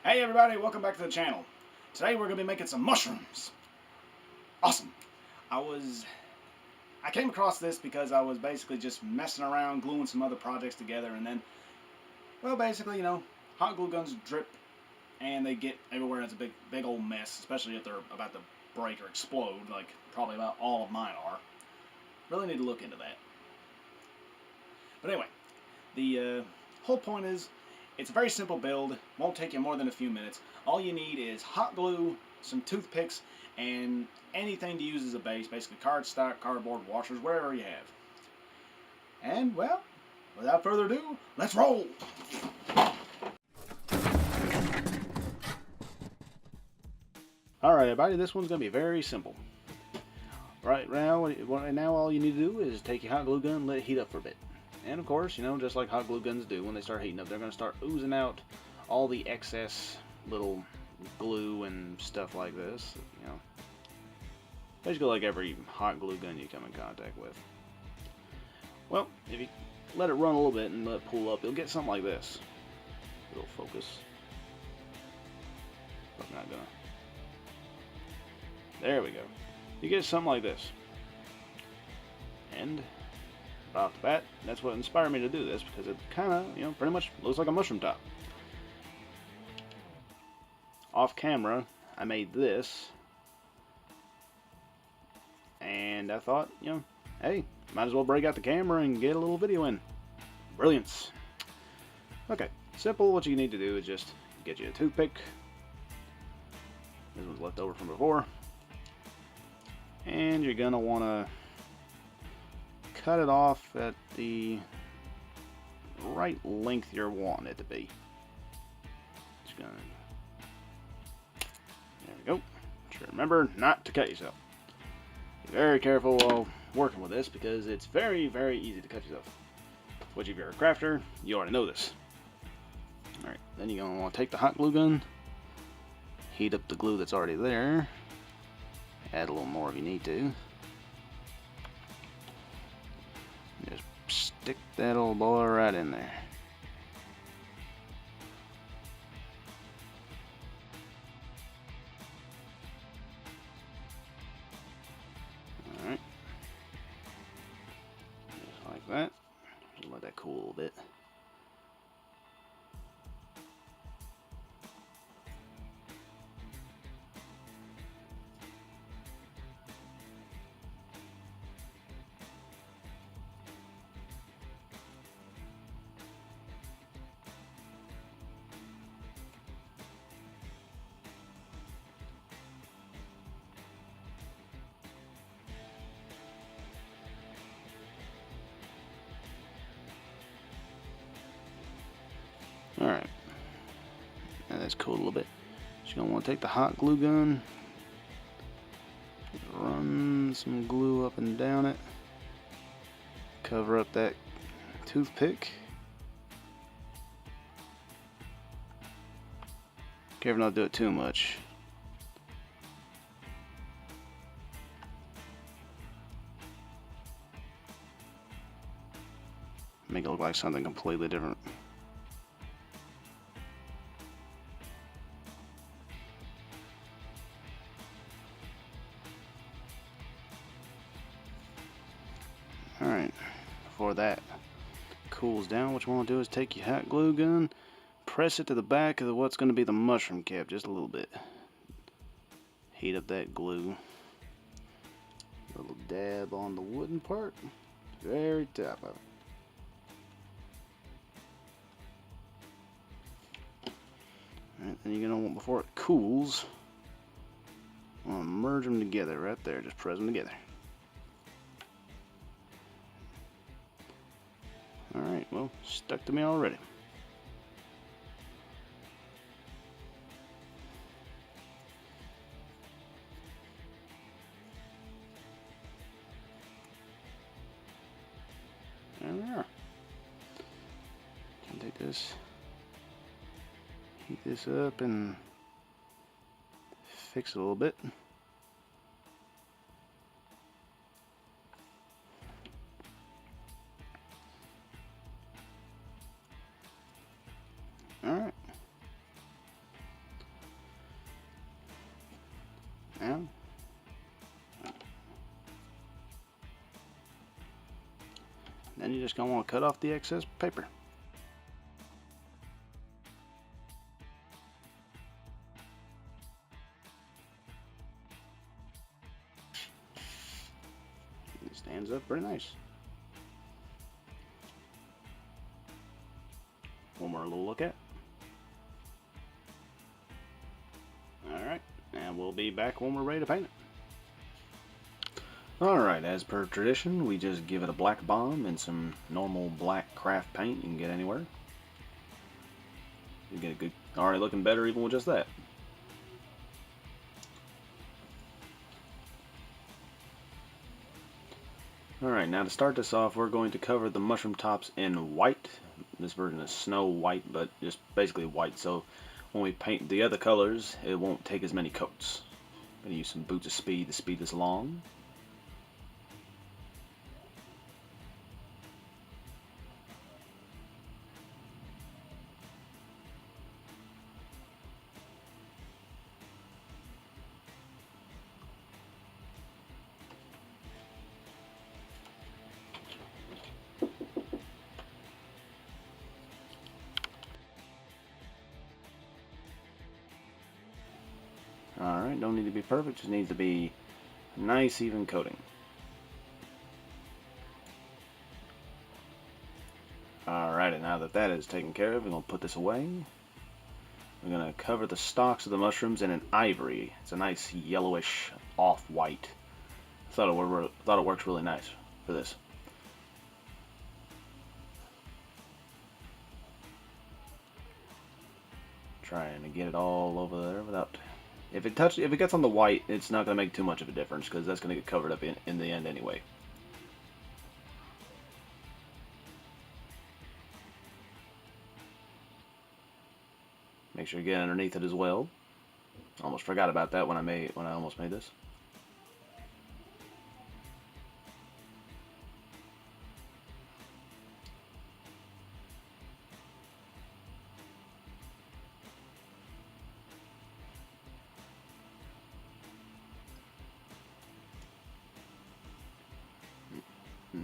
Hey everybody, welcome back to the channel. Today we're going to be making some mushrooms. Awesome. I came across this because I was basically just messing around, gluing some other projects together, and then, well, basically, hot glue guns drip and they get everywhere. It's a big old mess, especially if they're about to break or explode, like probably about all of mine are. Really need to look into that. But anyway, the whole point is, it's a very simple build, won't take you more than a few minutes. All you need is hot glue, some toothpicks, and anything to use as a base, basically cardstock, cardboard, washers, whatever you have. And, well, without further ado, let's roll! Alright everybody, this one's going to be very simple. Right now all you need to do is take your hot glue gun and let it heat up for a bit. And of course, just like hot glue guns do, when they start heating up, they're going to start oozing out all the excess little glue and stuff like this. Basically like every hot glue gun you come in contact with. Well, if you let it run a little bit and let it pull up, you'll get something like this. It'll focus. But I'm not gonna. There we go. You get something like this. And right off the bat, that's what inspired me to do this, because it kind of, pretty much looks like a mushroom top. Off camera, I made this, and I thought, hey, might as well break out the camera and get a little video in. Brilliance. Okay, simple. What you need to do is just get you a toothpick. This one's left over from before. And you're gonna want to cut it off at the right length you're wanting it to be. Just gonna, there we go. Just remember not to cut yourself. Be very careful while working with this, because it's very, very easy to cut yourself. Which, if you're a crafter, you already know this. Alright, then you're gonna want to take the hot glue gun, heat up the glue that's already there, add a little more if you need to. Just stick that old boy right in there. Alright. Just like that. Just let that cool a little bit. Alright, now that's cool a little bit. You're going to want to take the hot glue gun, run some glue up and down it, cover up that toothpick. Careful not to do it too much. Make it look like something completely different. Alright, before that cools down, what you want to do is take your hot glue gun, press it to the back of what's going to be the mushroom cap just a little bit. Heat up that glue. A little dab on the wooden part, very top of it. Alright, then you're going to want, before it cools, merge them together right there, just press them together. Alright, well, stuck to me already. There we are. Can take this, heat this up and fix it a little bit. Alright. down. Then you're just going to want to cut off the excess paper. It stands up pretty nice. One more little look at. Alright, and we'll be back when we're ready to paint it. Alright, as per tradition, we just give it a black bomb and some normal black craft paint you can get anywhere. You get a good, already looking better even with just that. Alright, now to start this off, we're going to cover the mushroom tops in white. This version is snow white, but just basically white, so when we paint the other colors, it won't take as many coats. I'm going to use some boots of speed to speed this along. Alright, don't need to be perfect, just needs to be a nice even coating. Alright, now that that is taken care of, we're going to put this away. We're going to cover the stalks of the mushrooms in an ivory. It's a nice yellowish off-white. Thought it works really nice for this. Trying to get it all over there without... If it gets on the white, it's not going to make too much of a difference because that's going to get covered up in the end anyway. Make sure you get underneath it as well. Almost forgot about that when I almost made this.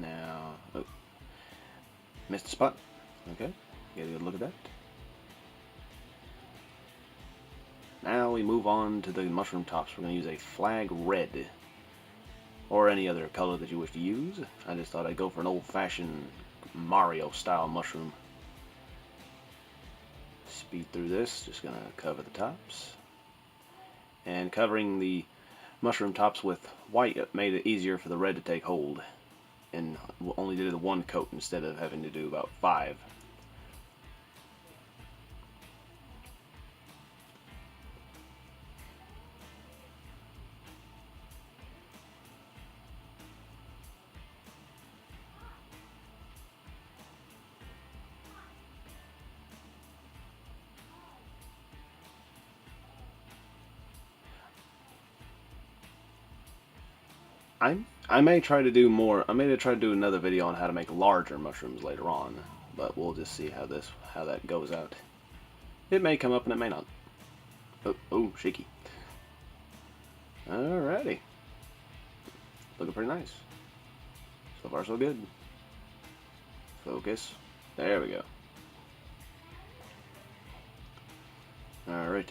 Now, oh, missed a spot. Okay, get a good look at that. Now we move on to the mushroom tops. We're going to use a flag red, or any other color that you wish to use. I just thought I'd go for an old-fashioned Mario style mushroom. Speed through this, just going to cover the tops. And covering the mushroom tops with white made it easier for the red to take hold. And only did the one coat instead of having to do about 5. I may try to do more. I may try to do another video on how to make larger mushrooms later on, but we'll just see how that goes out. It may come up and it may not. Oh, shaky. Alrighty, looking pretty nice. So far, so good. Focus. There we go. Alright,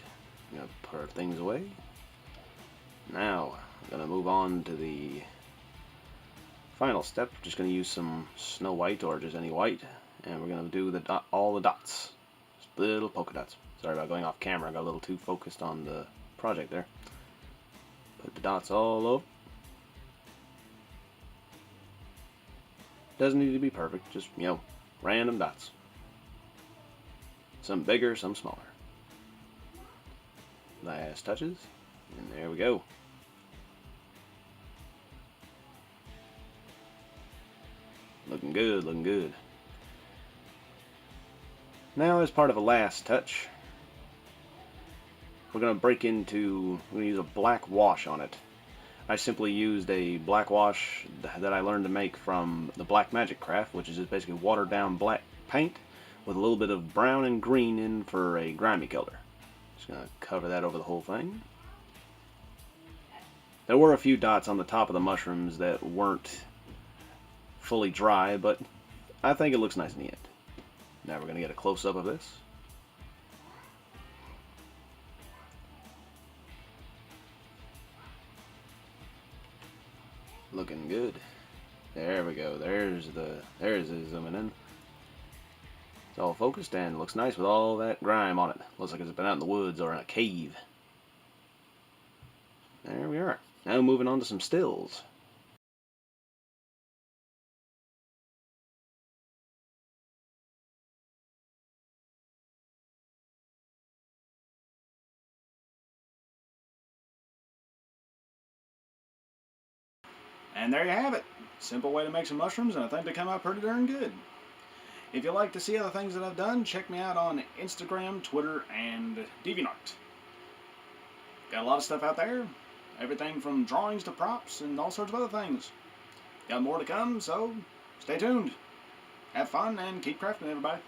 gonna put our things away. Now, I'm going to move on to the final step. Just going to use some snow white or just any white, and we're going to do all the dots. Just little polka dots. Sorry about going off camera. I got a little too focused on the project there. Put the dots all over. Doesn't need to be perfect. Just, random dots. Some bigger, some smaller. Last touches, and there we go. Looking good, looking good. Now, as part of a last touch, we're going to use a black wash on it. I simply used a black wash that I learned to make from the Black Magic Craft, which is just basically watered down black paint with a little bit of brown and green in for a grimy color. Just going to cover that over the whole thing. There were a few dots on the top of the mushrooms that weren't fully dry, but I think it looks nice in the end. Now we're going to get a close-up of this. Looking good. There we go. There's it zooming in. It's all focused and looks nice with all that grime on it. Looks like it's been out in the woods or in a cave. There we are. Now moving on to some stills. And there you have it. Simple way to make some mushrooms, and I think they come out pretty darn good. If you'd like to see other things that I've done, check me out on Instagram, Twitter, and DeviantArt. Got a lot of stuff out there. Everything from drawings to props and all sorts of other things. Got more to come, so stay tuned. Have fun and keep crafting, everybody.